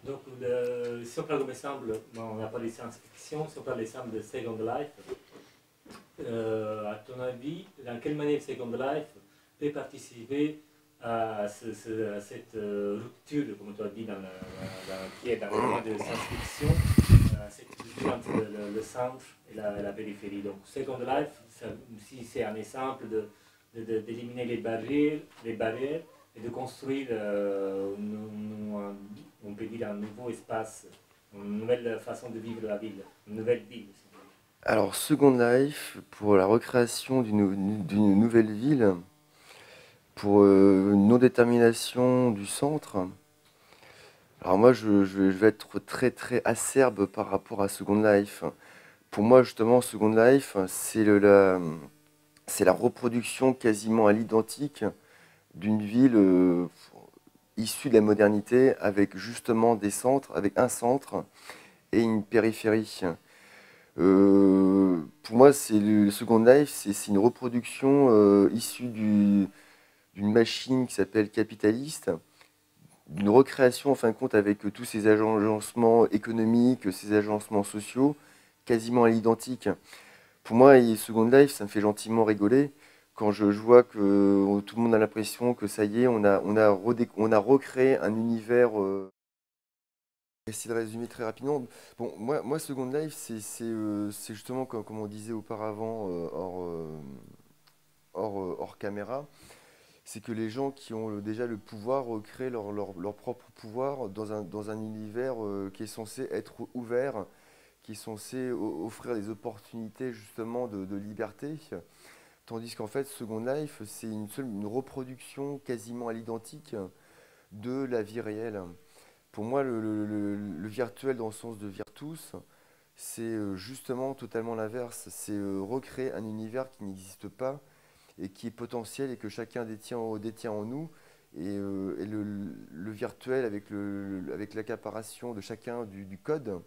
Donc, si on prend comme exemple, bon, on n'a pas les science-fiction, si on prend l'exemple de Second Life, à ton avis, dans quelle manière Second Life peut participer à, à cette rupture, comme tu as dit, qui est dans le domaine de science-fiction, cette rupture entre le centre et la périphérie. Donc, Second Life, si c'est un exemple d'éliminer les barrières et de construire, on peut dire, un nouveau espace, une nouvelle façon de vivre la ville, une nouvelle ville. Alors, Second Life, pour la recréation d'une nouvelle ville, pour une non-détermination du centre. Alors moi, je vais être très très acerbe par rapport à Second Life. Pour moi, justement, Second Life, c'est la reproduction quasiment à l'identique d'une ville issue de la modernité, avec justement des centres, avec un centre et une périphérie. Pour moi, c'est le Second Life, c'est une reproduction issue d'une machine qui s'appelle capitaliste, d'une recréation en fin de compte avec tous ces agencements économiques, ces agencements sociaux, quasiment à l'identique. Pour moi, Second Life, ça me fait gentiment rigoler quand je vois que tout le monde a l'impression que ça y est, on a recréé un univers. Essayer de résumer très rapidement. Bon, moi Second Life, c'est justement comme on disait auparavant, hors caméra, c'est que les gens qui ont déjà le pouvoir créent leur propre pouvoir dans un univers qui est censé être ouvert, qui est censé offrir des opportunités justement de liberté. Tandis qu'en fait, Second Life, c'est une reproduction quasiment à l'identique de la vie réelle. Pour moi, le virtuel dans le sens de Virtus, c'est justement totalement l'inverse. C'est recréer un univers qui n'existe pas et qui est potentiel et que chacun détient en nous. Et le virtuel, avec l'accaparation de chacun du code,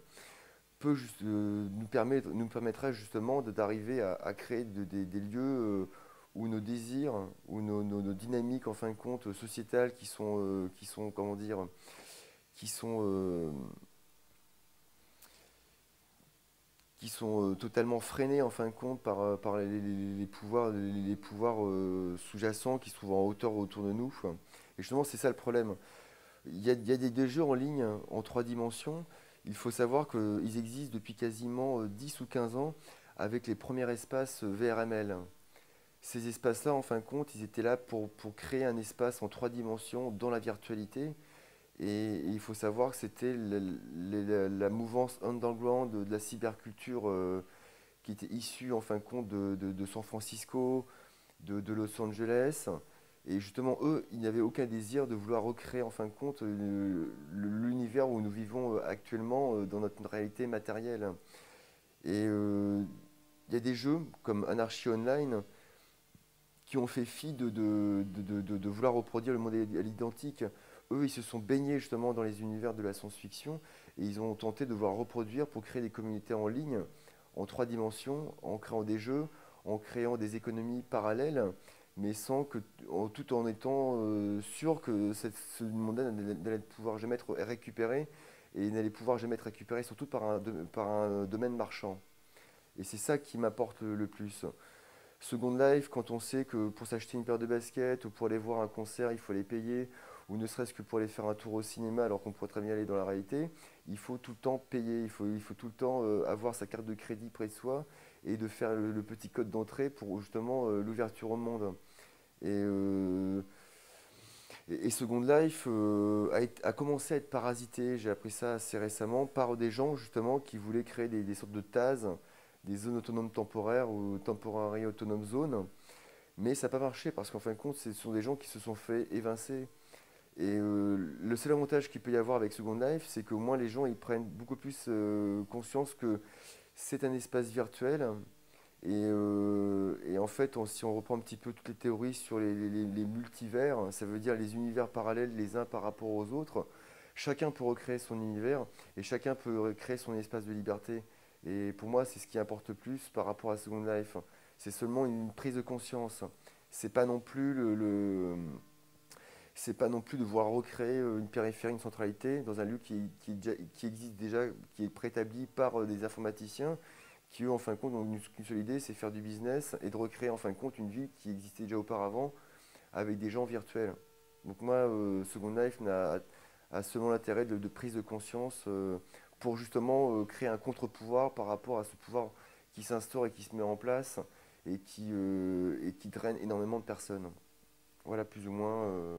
nous permettra justement d'arriver à créer des lieux où nos désirs, où nos dynamiques en fin de compte sociétales qui sont comment dire, qui sont, euh, qui sont totalement freinées en fin de compte par les pouvoirs sous-jacents qui se trouvent en hauteur autour de nous. Et justement, c'est ça le problème. Il y a des jeux en ligne en 3 dimensions. Il faut savoir qu'ils existent depuis quasiment 10 ou 15 ans avec les premiers espaces VRML. Ces espaces-là, en fin de compte, ils étaient là pour créer un espace en 3 dimensions dans la virtualité. Et il faut savoir que c'était la mouvance underground de la cyberculture qui était issue en fin de compte de San Francisco, de Los Angeles. Et justement, eux, ils n'avaient aucun désir de vouloir recréer en fin de compte l'univers où nous vivons actuellement dans notre réalité matérielle. Et il y a des jeux comme Anarchy Online qui ont fait fi de vouloir reproduire le monde à l'identique. Eux, ils se sont baignés justement dans les univers de la science-fiction et ils ont tenté de vouloir reproduire pour créer des communautés en ligne en 3 dimensions, en créant des jeux, en créant des économies parallèles, mais tout en étant sûr que ce monde-là n'allait pouvoir jamais être récupéré et n'allait pouvoir jamais être récupéré surtout par un domaine marchand. Et c'est ça qui m'apporte le plus. Second Life, quand on sait que pour s'acheter une paire de baskets ou pour aller voir un concert, il faut les payer, ou ne serait-ce que pour aller faire un tour au cinéma alors qu'on pourrait très bien aller dans la réalité, il faut tout le temps payer, il faut tout le temps avoir sa carte de crédit près de soi et de faire le petit code d'entrée pour justement l'ouverture au monde. Et, euh, et Second Life a commencé à être parasité, j'ai appris ça assez récemment, par des gens justement qui voulaient créer des sortes de TAS, des zones autonomes temporaires ou temporary autonome zones. Mais ça n'a pas marché parce qu'en fin de compte, ce sont des gens qui se sont fait évincer. Et le seul avantage qu'il peut y avoir avec Second Life, c'est qu'au moins les gens ils prennent beaucoup plus conscience que c'est un espace virtuel. Et en fait, si on reprend un petit peu toutes les théories sur les multivers, ça veut dire les univers parallèles les uns par rapport aux autres, chacun peut recréer son univers et chacun peut recréer son espace de liberté. Et pour moi, c'est ce qui importe le plus par rapport à Second Life. C'est seulement une prise de conscience. C'est pas non plus C'est pas non plus de vouloir recréer une périphérie, une centralité dans un lieu qui existe déjà, qui est préétabli par des informaticiens, qui eux, en fin de compte, ont une seule idée, c'est faire du business et de recréer en fin de compte une ville qui existait déjà auparavant avec des gens virtuels. Donc moi, Second Life a seulement l'intérêt de prise de conscience pour justement créer un contre-pouvoir par rapport à ce pouvoir qui s'instaure et qui se met en place et qui draine énormément de personnes. Voilà plus ou moins